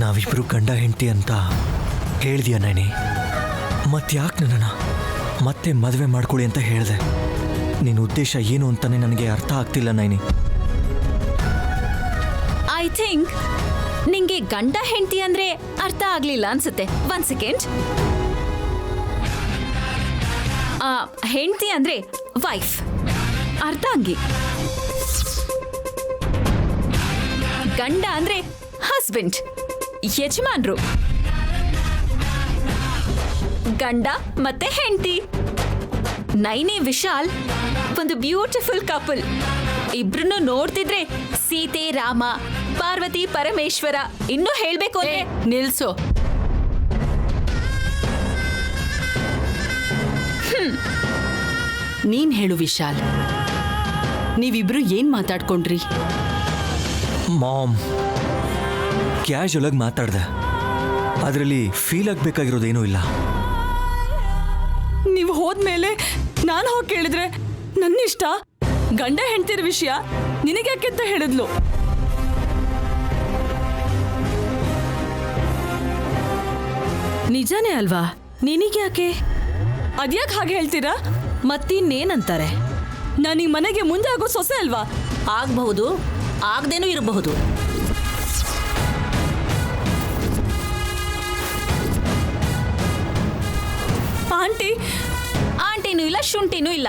ನಾವಿಬ್ರು ಗಂಡ ಹೆಂಡತಿ ಅಂತ ಹೇಳ್ದಿಯ ನೈನಿ? ಮತ್ತ್ಯಾಕೆ ನನ್ನನ್ನು ಮತ್ತೆ ಮದುವೆ ಮಾಡ್ಕೊಳ್ಳಿ ಅಂತ ಹೇಳಿದೆ? ನಿನ್ನ ಉದ್ದೇಶ ಏನು ಅಂತಾನೆ ನನಗೆ ಅರ್ಥ ಆಗ್ತಿಲ್ಲ ನೈನಿ. ಐ ಥಿಂಕ್ ನಿಂಗೆ ಗಂಡ ಹೆಂಡತಿ ಅಂದ್ರೆ ಅರ್ಥ ಆಗ್ಲಿಲ್ಲ ಅನ್ಸುತ್ತೆ. 1 ಸೆಕೆಂಡ್. ಹೆಂಡತಿ ಅಂದ್ರೆ ವೈಫ್, ಅರ್ಧಾಂಗಿ. ಗಂಡ ಅಂದ್ರೆ ಹಸ್ಬೆಂಡ್, ಯಜಮಾನ್ರು. ಗಂಡ ಮತ್ತೆ ಹೆಂಡತಿ. ನೈನಿ ವಿಶಾಲ್ ಒಂದು ಬ್ಯೂಟಿಫುಲ್ ಕಪಲ್. ಇಬ್ರನ್ನು ನೋಡ್ತಿದ್ರೆ ಸೀತೆ ರಾಮ, ಪಾರ್ವತಿ ಪರಮೇಶ್ವರ. ಇನ್ನೂ ಹೇಳ್ಬೇಕು ಅಂದ್ರೆ ನಿಲ್ಸು. ನೀನ್ ಹೇಳು ವಿಶಾಲ್, ನೀವಿಬ್ರು ಏನ್ ಮಾತಾಡ್ಕೊಂಡ್ರಿ? ಮಾಮ್, ಕ್ಯಾಶುಯಲ್ ಆಗಿ ಮಾತಾಡ್ದೆ. ಅದರಲ್ಲಿ ಫೀಲ್ ಆಗಬೇಕಾಗಿರೋದೇನೂ ಇಲ್ಲ. ನೀವು ಹೋದ್ಮೇಲೆ ನಾನು ಹೋಗಿ ಕೇಳಿದ್ರೆ ನನ್ನಿಷ್ಟ, ಗಂಡ ಹೆಂಡ್ತಿರ ವಿಷಯ ನಿನಗ್ಯಾಕೆ ಅಂತ ಹೇಳಿದ್ಲು. ನಿಜಾನೇ ಅಲ್ವಾ? ನಿನಗ್ಯಾಕೆ? ಅದ್ಯಾಕೆ ಹಾಗೆ ಹೇಳ್ತೀರಾ? ಮತ್ತಿನ್ನೇನಂತಾರೆ? ನಾನು ಈ ಮನೆಗೆ ಮುಂದೆ ಆಗೋ ಸೊಸೆ ಅಲ್ವಾ? ಆಗಬಹುದು, ಆಗದೇನೂ ಇರಬಹುದು. ಆಂಟಿ, ಆಂಟಿನೂ ಇಲ್ಲ, ಶುಂಠಿನೂ ಇಲ್ಲ.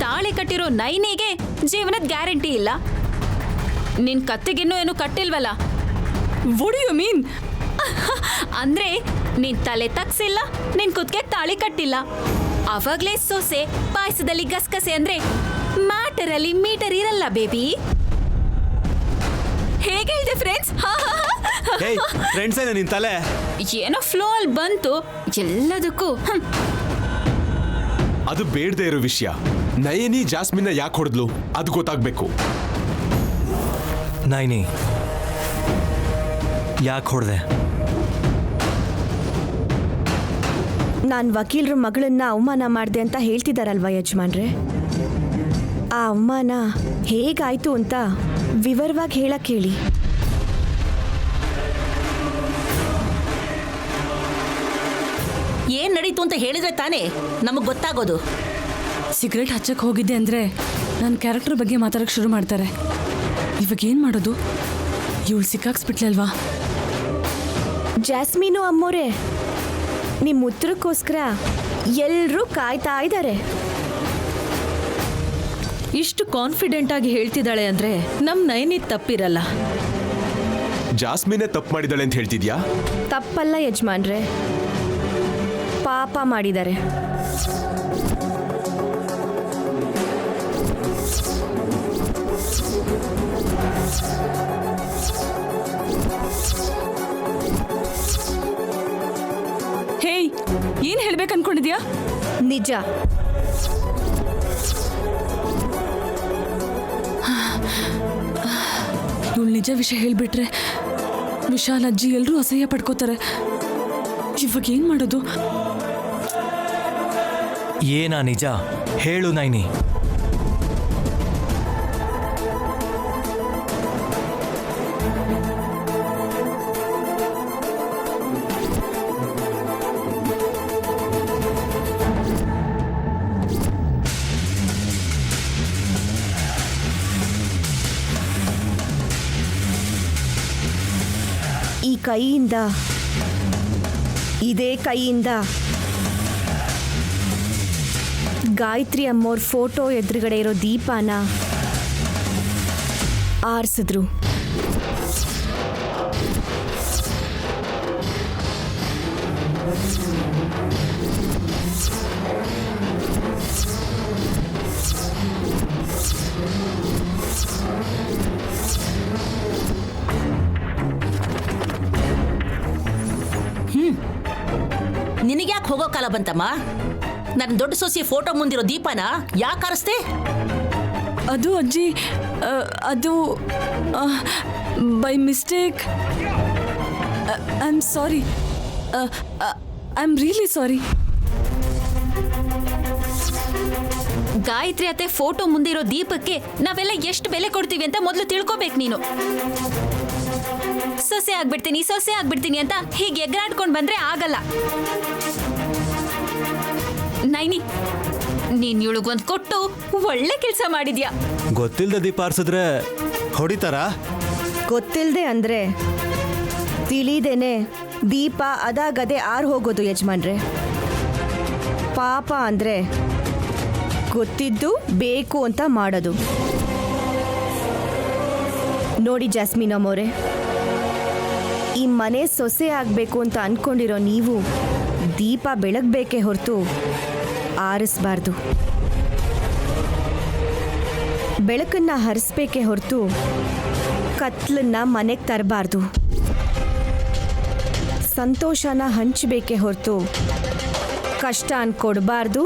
ತಾಳಿ ಕಟ್ಟಿರೋ ನೈನಿಗೆ ಜೀವನದ ಗ್ಯಾರಂಟಿ ಇಲ್ಲ. ನಿನ್ ಕತ್ತಿಗಿನ್ನೂ ಏನು ಕಟ್ಟಿಲ್ವಲ್ಲ? What do you mean? ಅಂದ್ರೆ ನೀನ್ ತಲೆ ತಗ್ಸಿಲ್ಲ, ನಿನ್ ಕುತ್ತಿಗೆ ತಾಳಿ ಕಟ್ಟಿಲ್ಲ. ಅವಾಗ್ಲೇ ಸೊಸೆ ಪಾಯಸದಲ್ಲಿ ಗಸಗಸೆ ಅಂದ್ರೆ ಮ್ಯಾಟರ್ ಅಲ್ಲಿ ಮೀಟರ್ ಇರಲ್ಲ ಬೇಬಿ. ಹೇಗೆ ಹೇಳಿದೆ ಫ್ರೆಂಡ್ಸ್? ಏಯ್ ಫ್ರೆಂಡ್ಸ್ ಏನ ನಿನ್ ತಲೆ? ಏನೋ ಫ್ಲೋ ಅಲ್ಲಿ ಬಂತು ಎಲ್ಲದಕ್ಕೂ. ಅದು ಬೇಡದೇ ಇರೋ ವಿಷಯ. ನಯನಿ ಜಾಸ್ಮಿನ್ನ ಯಾಕೆ ಹೊಡೆದ್ಲು ಅದು ಗೊತ್ತಾಗ್ಬೇಕು. ನೈನಿ, ಯಾಕೆ ಹೊಡೆದೆ? ನಾನು ವಕೀಲರ ಮಗಳನ್ನ ಅವಮಾನ ಮಾಡಿದೆ ಅಂತ ಹೇಳ್ತಿದಾರಲ್ವಾ ಯಜಮಾನ್ರೆ? ಆ ಅವಮಾನ ಹೇಗಾಯ್ತು ಅಂತ ವಿವರವಾಗಿ ಹೇಳಕ್ ಹೇಳಿ. ಏನ್ ನಡೀತು ಅಂತ ಹೇಳಿದ್ರೆ ತಾನೇ ನಮಗ್ ಗೊತ್ತಾಗೋದು. ಸಿಗರೇಟ್ ಹಚ್ಚಕ್ಕೆ ಹೋಗಿದ್ದೆ ಅಂದರೆ ನನ್ನ ಕ್ಯಾರೆಕ್ಟರ್ ಬಗ್ಗೆ ಮಾತಾಡೋಕ್ಕೆ ಶುರು ಮಾಡ್ತಾರೆ. ಇವಾಗ ಏನು ಮಾಡೋದು? ಇವಳು ಸಿಕ್ಕಾಕ್ಸ್ಬಿಟ್ಲಲ್ವಾ? ಜಾಸ್ಮೀನು ಅಮ್ಮೋರೆ, ನಿಮ್ಮ ಉತ್ತರಕ್ಕೋಸ್ಕರ ಎಲ್ಲರೂ ಕಾಯ್ತಾ ಇದ್ದಾರೆ. ಇಷ್ಟು ಕಾನ್ಫಿಡೆಂಟ್ ಆಗಿ ಹೇಳ್ತಿದ್ದಾಳೆ ಅಂದ್ರೆ ನಮ್ ನೈನಿ ತಪ್ಪಿರಲ್ಲ. ಜಾಸ್ಮಿನೇ ತಪ್ಪು ಮಾಡಿದಾಳೆ ಅಂತ ಹೇಳ್ತಿದ್ಯಾ? ತಪ್ಪಲ್ಲ ಯಜಮಾನ್ರೆ, ಪಾಪ ಮಾಡಿದ್ದಾರೆ. ಹೇಯ್, ಏನು ಹೇಳ್ಬೇಕು ಅನ್ಕೊಂಡಿದ್ಯಾ? ನಿಜ. ಇವಳು ನಿಜ ವಿಷಯ ಹೇಳ್ಬಿಟ್ರೆ ವಿಶಾಲ್ ಅಜ್ಜಿ ಎಲ್ಲರೂ ಅಸಹ್ಯ ಪಡ್ಕೋತಾರೆ. ಇವಾಗ ಏನು ಮಾಡೋದು? ಏನಾ ನಿಜ ಹೇಳು ನೈನಿ. ಈ ಕೈಯಿಂದ, ಇದೇ ಕೈಯಿಂದ ಗಾಯತ್ರಿ ಅಮ್ಮೋರ್ ಫೋಟೋ ಎದುರುಗಡೆ ಇರೋ ದೀಪನ ಆರಿಸಿದ್ರು. ನಿನಗ್ಯಾಕೆ ಹೋಗೋ ಕಾಲ ಬಂತಮ್ಮ? ನನ್ನ ದೊಡ್ಡ ಸೊಸೆ ಫೋಟೋ ಮುಂದಿರೋ ದೀಪನ ಯಾಕೆ ಆರಿಸ್ದೆ? ಅದು ಅಜ್ಜಿ, ಅದು by mistake. I am sorry, I am really sorry. Gayatri ಅತ್ತೆ ಫೋಟೋ ಮುಂದಿರೋ ದೀಪಕ್ಕೆ ನಾವೆಲ್ಲ ಎಷ್ಟು ಬೆಲೆ ಕೊಡ್ತೀವಿ ಅಂತ ಮೊದಲು ತಿಳ್ಕೊಬೇಕು ನೀನು. ಸೊಸೆ ಆಗ್ಬಿಡ್ತೀನಿ ಅಂತ ಹೀಗೆ ಎಗರಾಡ್ಕೊಂಡು ಬಂದ್ರೆ ಆಗಲ್ಲ. ನೈನಿ, ನೀನ್ ಇವಳಿಗೊಂದು ಕೊಟ್ಟು ಒಳ್ಳೆ ಕೆಲಸ ಮಾಡಿದ್ಯಾ. ಗೊತ್ತಿಲ್ಲದ ದೀಪ ಆರಿಸಿದ್ರೆ ಹೊಡಿತಾರಾ? ಗೊತ್ತಿಲ್ಲದೆ ಅಂದ್ರೆ ತಿಳಿದೇನೆ ದೀಪ ಅದಾಗದೆ ಆರ್ ಹೋಗೋದು ಯಜಮಾನ್ರೆ. ಪಾಪ ಅಂದ್ರೆ ಗೊತ್ತಿದ್ದು ಬೇಕು ಅಂತ ಮಾಡೋದು. ನೋಡಿ ಜಾಸ್ಮಿನ್ ಅಮ್ಮೋರೆ, ಈ ಮನೆ ಸೊಸೆ ಆಗಬೇಕು ಅಂತ ಅನ್ಕೊಂಡಿರೋ ನೀವು ದೀಪ ಬೆಳಗ್ಬೇಕೇ ಹೊರತು ಆರಿಸ್ಬಾರ್ದು. ಬೆಳಕನ್ನ ಹರಿಸ್ಬೇಕೇ ಹೊರತು ಕತ್ಲನ್ನ ಮನೆಗೆ ತರಬಾರ್ದು. ಸಂತೋಷನ ಹಂಚಬೇಕೇ ಹೊರತು ಕಷ್ಟ ಅನ್ಕೊಡ್ಬಾರ್ದು.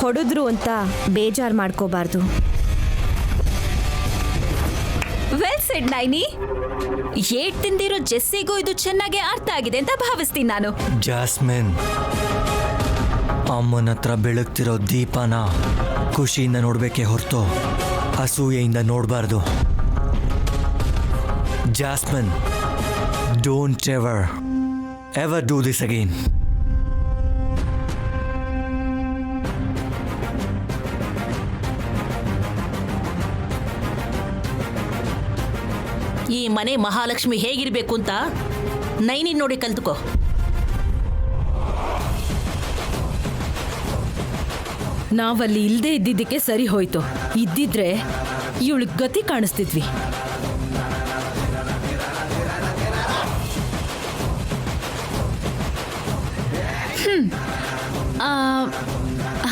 ಹೊಡೆದ್ರು ಅಂತ ಬೇಜಾರು ಮಾಡ್ಕೋಬಾರ್ದು. Well said nanny. ಏಟ್ ತಿಂದಿರೋ ಜೆಸ್ಸಿಗೂ ಇದು ಚೆನ್ನಾಗಿ ಅರ್ಥ ಆಗಿದೆ ಅಂತ ಭಾವಿಸ್ತೀನಿ ನಾನು. ಜಾಸ್ಮಿನ್, ಅಮ್ಮನ ಹತ್ರ ಬೆಳಗ್ತಿರೋ ದೀಪನ ಖುಷಿಯಿಂದ ನೋಡ್ಬೇಕೇ ಹೊರತು ಅಸೂಯೆಯಿಂದ ನೋಡಬಾರ್ದು. Jasmine, don't ever do this again. ಈ ಮನೆ ಮಹಾಲಕ್ಷ್ಮಿ ಹೇಗಿರ್ಬೇಕು ಅಂತ ನೈನಿ ನೋಡಿ ಕಲ್ತ್ಕೋ. ನಾವಲ್ಲಿ ಇಲ್ಲದೆ ಇದ್ದಿದ್ದಕ್ಕೆ ಸರಿ ಹೋಯ್ತು. ಇದ್ದಿದ್ರೆ ಇವಳಿಗೆ ಗತಿ ಕಾಣಿಸ್ತಿದ್ವಿ.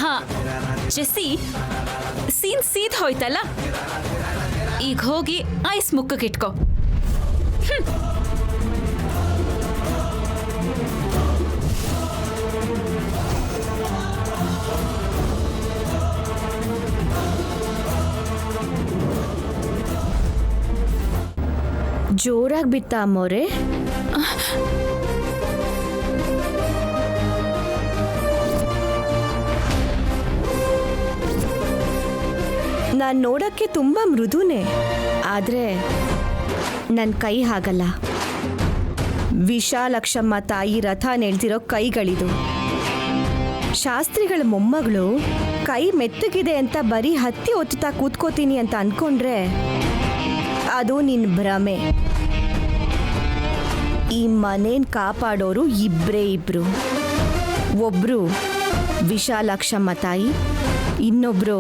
ಹಾ ಜೆಸ್ಸಿ, ಸೀನ್ ಸೀದ್ ಹೋಯ್ತಲ್ಲ, ಈಗ ಹೋಗಿ ಐಸ್ ಮುಕ್ಕಕ್ಕೆ ಇಟ್ಕೋ. ಜೋರಾಗಿ ಬಿತ್ತ ಅಮ್ಮೋರೆ. ನಾನು ನೋಡಕ್ಕೆ ತುಂಬಾ ಮೃದುನೇ, ಆದ್ರೆ ನನ್ನ ಕೈ ಹಾಗಲ್ಲ. ವಿಶಾಲಕ್ಷಮ್ಮ ತಾಯಿ ರಥ ನೆಳ್ದಿರೋ ಕೈಗಳಿದು. ಶಾಸ್ತ್ರಿಗಳ ಮೊಮ್ಮಗಳು ಕೈ ಮೆತ್ತಗಿದೆ ಅಂತ ಬರೀ ಹತ್ತಿ ಒತ್ತುತ್ತಾ ಕೂತ್ಕೋತೀನಿ ಅಂತ ಅನ್ಕೊಂಡ್ರೆ ಅದು ನಿನ್ನ ಭ್ರಮೆ. ಈ ಮನೇನ್ ಕಾಪಾಡೋರು ಇಬ್ರು. ಒಬ್ರು ವಿಶಾಲಾಕ್ಷಮ್ಮ ತಾಯಿ, ಇನ್ನೊಬ್ರು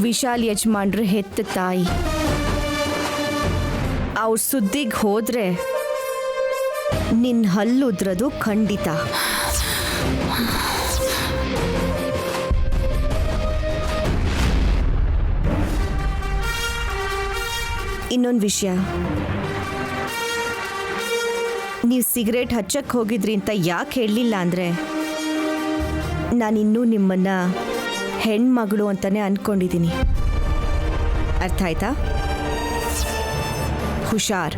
ವಿಶಾಲ್ ಯಜಮಾನ್ರು ಹೆತ್ತ ತಾಯಿ. ಅವ್ರ ಸುದ್ದಿಗೆ ಹೋದ್ರೆ ನಿನ್ನ ಹಲ್ಲುದ್ರದು ಖಂಡಿತ. ಇನ್ನೊಂದು ವಿಷಯ, ನೀವು ಸಿಗರೇಟ್ ಹಚ್ಚಕ್ಕೆ ಹೋಗಿದ್ರಿ ಅಂತ ಯಾಕೆ ಹೇಳಲಿಲ್ಲ ಅಂದರೆ ನಾನಿನ್ನೂ ನಿಮ್ಮನ್ನ ಹೆಣ್ಮಗಳು ಅಂತಾನೆ ಅನ್ಕೊಂಡಿದ್ದೀನಿ. ಅರ್ಥ ಆಯ್ತಾ? ಹುಷಾರ್.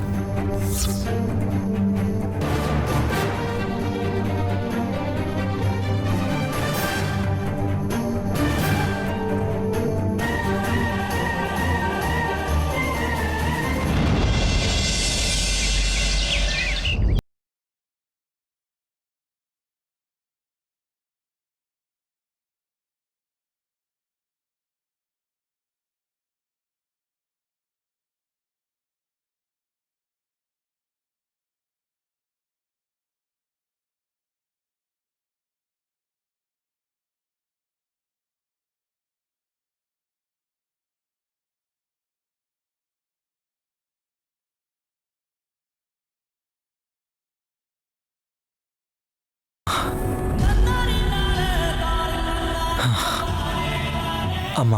ಅಮ್ಮ,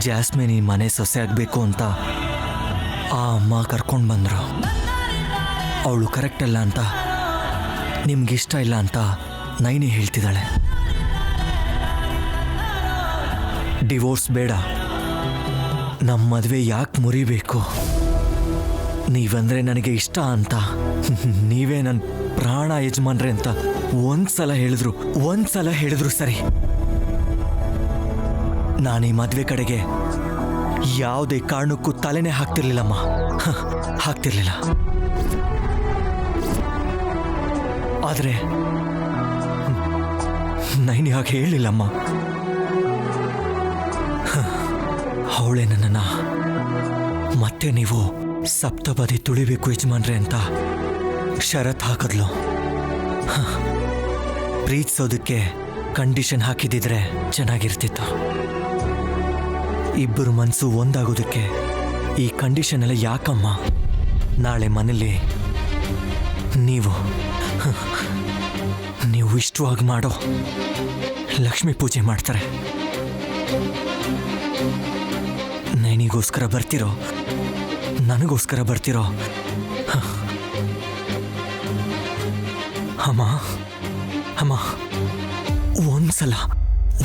ಜಾಸ್ಮಿನ್ ಈ ಮನೆ ಸೊಸೆ ಆಗಬೇಕು ಅಂತ ಆ ಅಮ್ಮ ಕರ್ಕೊಂಡು ಬಂದರು. ಅವಳು ಕರೆಕ್ಟ್ ಅಲ್ಲ ಅಂತ, ನಿಮ್ಗಿಷ್ಟ ಇಲ್ಲ ಅಂತ ನೈನಿ ಹೇಳ್ತಿದ್ದಾಳೆ. ಡಿವೋರ್ಸ್ ಬೇಡ, ನಮ್ಮ ಮದುವೆ ಯಾಕೆ ಮುರಿಬೇಕು? ನೀವಂದ್ರೆ ನನಗೆ ಇಷ್ಟ ಅಂತ, ನೀವೇ ನನ್ನ ಪ್ರಾಣ ಯಜಮಾನ್ರೆ ಅಂತ ಒಂದ್ಸಲ ಹೇಳಿದ್ರು ಸರಿ. ನಾನು ಈ ಮದುವೆ ಕಡೆಗೆ ಯಾವುದೇ ಕಾರಣಕ್ಕೂ ತಲೆನೇ ಹಾಕ್ತಿರ್ಲಿಲ್ಲಮ್ಮ, ಹಾಕ್ತಿರ್ಲಿಲ್ಲ. ಆದರೆ ನೈನಿ ಹಾಗೆ ಹೇಳಿಲ್ಲಮ್ಮ. ಅವಳೇ ನನ್ನನ್ನು ಮತ್ತೆ ನೀವು ಸಪ್ತಪದಿ ತುಳಿಬೇಕು ಯಜಮಾನ್ರೆ ಅಂತ ಷರತ್ ಹಾಕಿದ್ಲು. ಪ್ರೀತಿಸೋದಕ್ಕೆ ಕಂಡೀಷನ್ ಹಾಕಿದಿದ್ರೆ ಚೆನ್ನಾಗಿರ್ತಿತ್ತು. ಇಬ್ಬರು ಮನಸ್ಸು ಒಂದಾಗೋದಕ್ಕೆ ಈ ಕಂಡೀಷನ್ ಎಲ್ಲ ಯಾಕಮ್ಮ? ನಾಳೆ ಮನೇಲಿ ನೀವು ಇಷ್ಟವಾಗಿ ಮಾಡೋ ಲಕ್ಷ್ಮೀ ಪೂಜೆ ಮಾಡ್ತಾರೆ. ನೈನಿಗೋಸ್ಕರ ಬರ್ತಿರೋ, ನನಗೋಸ್ಕರ ಬರ್ತಿರೋ? ಅಮ್ಮ ಅಮ್ಮ,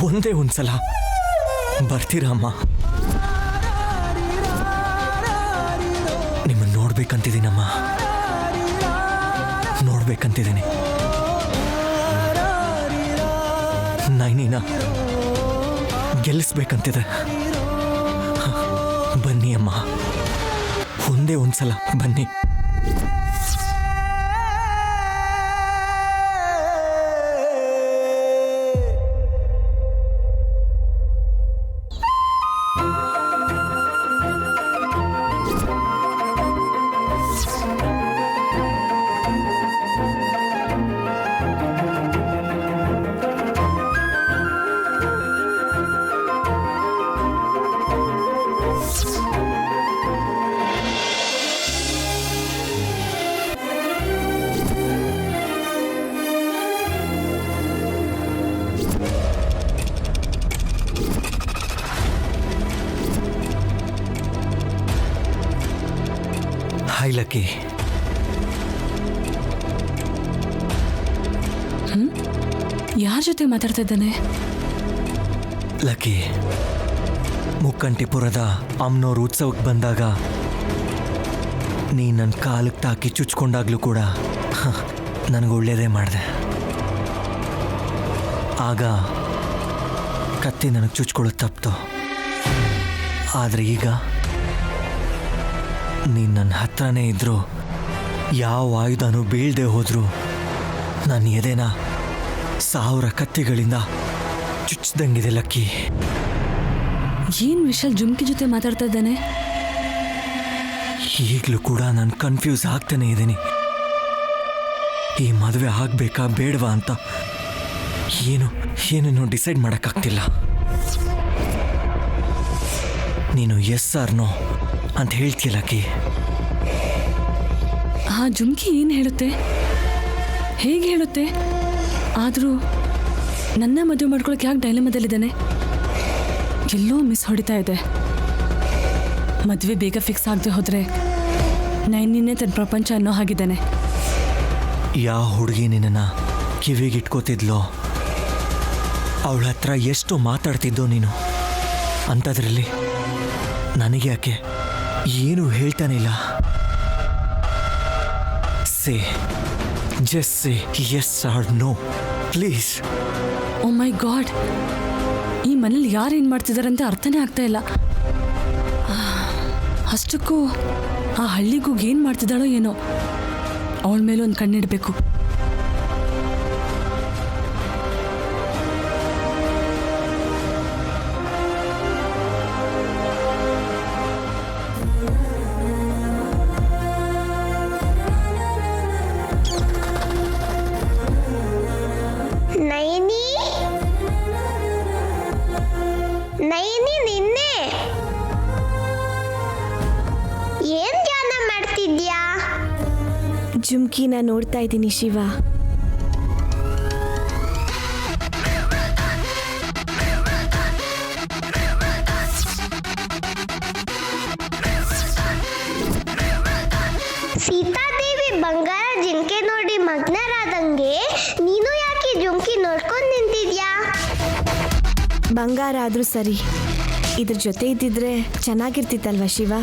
ಒಂದೇ ಒಂದ್ಸಲ ಬರ್ತೀರಮ್ಮ? ನಿಮ್ಮನ್ನು ನೋಡ್ಬೇಕಂತಿದ್ದೀನಮ್ಮ, ನೋಡ್ಬೇಕಂತಿದ್ದೀನಿ. ನೈನಿನ ಗೆಲ್ಲಿಸ್ಬೇಕಂತಿದೆ. ಬನ್ನಿ ಅಮ್ಮ, ಒಂದೇ ಒಂದ್ಸಲ ಬನ್ನಿ. Hi lucky. ಯಾರ ಜೊತೆ ಮಾತಾಡ್ತಾ ಇದ್ದಾನೆ? ಲಕ್ಕಿ, ಮುಕ್ಕಂಟಿಪುರದ ಅಮ್ನೋರ್ ಉತ್ಸವಕ್ಕೆ ಬಂದಾಗ ನೀ ನನ್ನ ಕಾಲಕ್ಕೆ ತಾಕಿ ಚುಚ್ಕೊಂಡಾಗ್ಲೂ ಕೂಡ ನನಗೆ ಒಳ್ಳೇದೇ ಮಾಡಿದೆ. ಆಗ ಕತ್ತಿ ನನಗೆ ಚುಚ್ಕೊಳ್ಳೋದು ತಪ್ಪಿತು. ಆದರೆ ಈಗ ನೀನು ನನ್ನ ಹತ್ರನೇ ಇದ್ದರೂ, ಯಾವ ಆಯುಧನೂ ಬೀಳದೆ ಹೋದರೂ ನನ್ನ ಎದೆನ 1000 ಕತ್ತಿಗಳಿಂದ ಚುಚ್ಚಿದಂಗಿದೆ ಲಕ್ಕಿ. ಏನ್ ವಿಶಾಲ್ ಜುಮ್ಕಿ ಜೊತೆ ಮಾತಾಡ್ತಾ ಇದ್ದಾನೆ? ಈಗಲೂ ಕೂಡ ನಾನು ಕನ್ಫ್ಯೂಸ್ ಆಗ್ತಾನೆ ಇದ್ದೀನಿ. ಈ ಮದುವೆ ಆಗಬೇಕಾ ಬೇಡವಾ ಅಂತ ಏನೇನೋ ಡಿಸೈಡ್ ಮಾಡೋಕ್ಕಾಗ್ತಿಲ್ಲ. ನೀನು ಎಸ್ ಆರ್ ನೋ ಅಂತ ಹೇಳ್ತೀಯ ಲಕ್ಕಿ. ಆ ಜುಮ್ಕಿ ಏನು ಹೇಳುತ್ತೆ, ಹೇಗೆ ಹೇಳುತ್ತೆ? ಆದರೂ ನನ್ನ ಮದುವೆ ಮಾಡ್ಕೊಳಕ್ಕೆ ಯಾಕೆ ಡೈಲೆಮದಲ್ಲಿದ್ದಾನೆ? ಎಲ್ಲೋ ಮಿಸ್ ಹೊಡಿತಾ ಇದೆ. ಮದುವೆ ಬೇಗ ಫಿಕ್ಸ್ ಆಗದೆ ಹೋದರೆ ನೈನಿನೇ ತನ್ನ ಪ್ರಪಂಚ ಅನ್ನೋ ಹಾಗಿದ್ದಾನೆ. ಯಾವ ಹುಡುಗಿ ನಿನ್ನನ್ನು ಕಿವಿಗಿಟ್ಕೋತಿದ್ಲೋ, ಅವಳ ಹತ್ರ ಎಷ್ಟು ಮಾತಾಡ್ತಿದ್ದೋ ನೀನು. ಅಂಥದ್ರಲ್ಲಿ ನನಗೆ ಯಾಕೆ ಏನು ಹೇಳ್ತಾನೆ ಇಲ್ಲ? Say, just say yes or no please. Oh my god, ಈ ಮನೇಲಿ ಯಾರು ಏನು ಮಾಡ್ತಿದಾರಂತ ಅರ್ಥನೇ ಆಗ್ತಾ ಇಲ್ಲ. ಅಷ್ಟಕ್ಕೂ ಆ ಹಳ್ಳಿಗೂ ಏನು ಮಾಡ್ತಿದ್ದಾಳೋ ಏನೋ. ಅವಳ ಮೇಲೂ ಒಂದು ಕಣ್ಣಿಡಬೇಕು. ನೈನಿ, ನಿನ್ನೆ ಏನ್ ಧ್ಯಾನ ಮಾಡ್ತಿದ್ಯಾ? ಜುಮ್ಕಿನ ನೋಡ್ತಾ ಇದ್ದೀನಿ ಶಿವ. ಬಂಗಾರ ಆದ್ರೂ ಸರಿ ಇದ್ರ ಜೊತೆ ಇದ್ದಿದ್ರೆ ಚೆನ್ನಾಗಿರ್ತಿತ್ತಲ್ವಾ ಶಿವ.